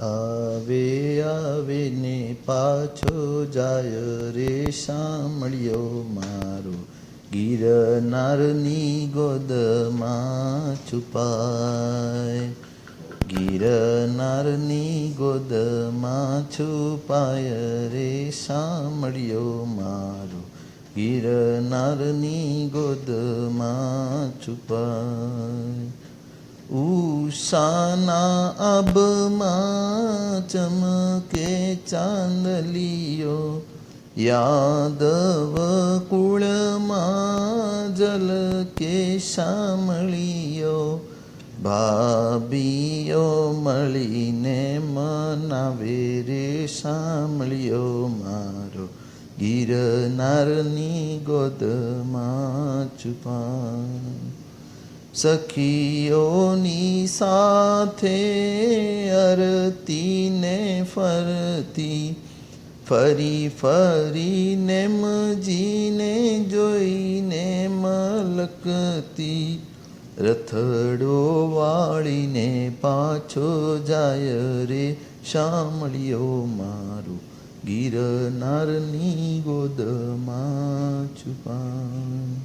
આવે આવે ને પાછો જાય રે શામળિયો મારો, ગિરનારની ગોદમાં છુપાય. ગિરનારની ગોદમાં છુપાય રે શામળિયો મારો, ગિરનારની ગોદમાં છુપાય. ઉષાના આભમાં ચમકે ચાંદલિયો, યાદવ કુળમાં ઝલકે શામળિયો. ભાભીઓ મળીને મનાવે રે શામળિયો મારો, ગિરનારની ગોદમાં છુપાય. સખીઓની સાથે અરતીને ફરતી, ફરી ફરીને મજીને જોઈને મલકતી. રથડો વાળીને પાછો જાય રે શામળિયો મારો, ગિરનારની ગોદમાં છુપાય.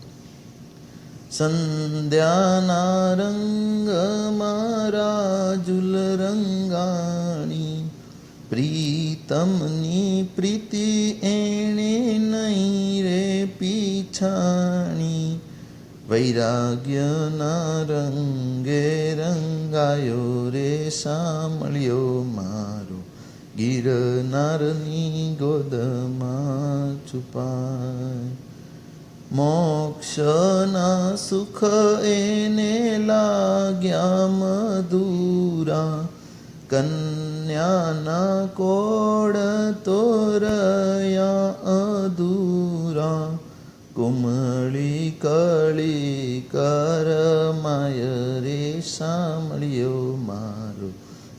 સંધ્યાના રંગમાં રાજુલ રંગાણી, પ્રીતમની પ્રીતિ એણે નહીં રે પીછાણી. વૈરાગ્યના રંગે રંગાયો રે શામળિયો મારો, ગિરનારની ગોદમાં છુપાય. મોક્ષના સુખ એને લાગ્યા મધુરા, કન્યાના કોડ તો રહ્યા અધૂરા. કુમળી કળી કરમાય રે શામળિયો મારો,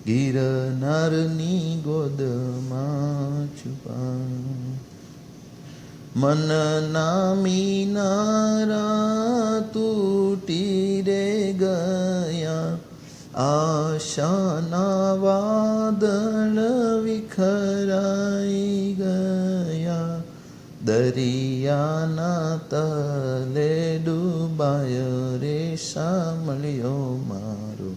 ગિરનારની ગોદમાં છુપાય. મનના મિનારા તૂટી રે ગયા, આશાના વાદળ વિખરાઈ ગયા. દરિયાના તલે ડૂબાય રે શામળિયો મારો,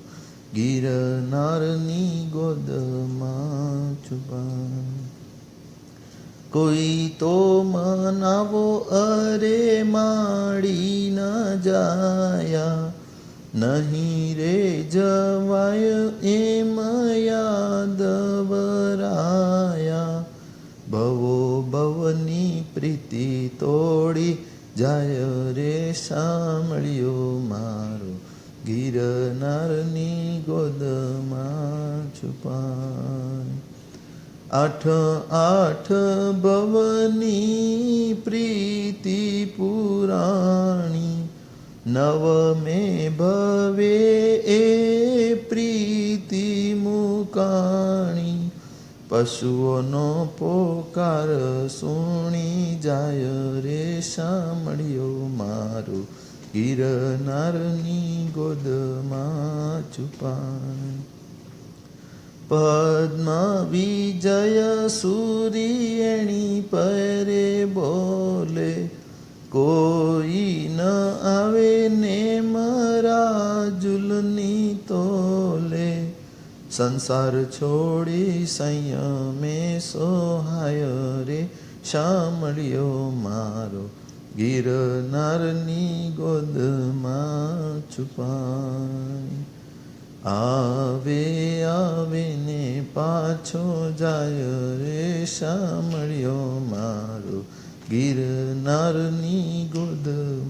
ગિરનારની ગોદમાં છુપાય. કોઈ તો મનાવો અરે માડી ન જાયા, નહીં રે જવાય એમ યાદવરાયા. ભવો ભવની પ્રીતિ તોડી જાય રે શામળિયો મારો, ગિરનારની ગોદમાં છુપાય. આઠ આઠ ભવની પ્રીતિ પુરાણી, નવમે ભવે એ પ્રીતિ મુકાણી. પશુઓનો પોકાર સુણી જાય રે શામળિયો મારો, ગિરનારની ગોદમાં છુપાય. પદ્મ વિજય સૂર્યણી પરે બોલે, કોઈ ન આવે ને મરાજુલની તોલે. સંસાર છોડી સંયમે સોહાય રે શામળિયો મારો, ગિરનારની ગોદમાં છુપાય. આવે આવે ને પાછો જાય રે શામળિયો મારો, ગિરનારની ગોદમાં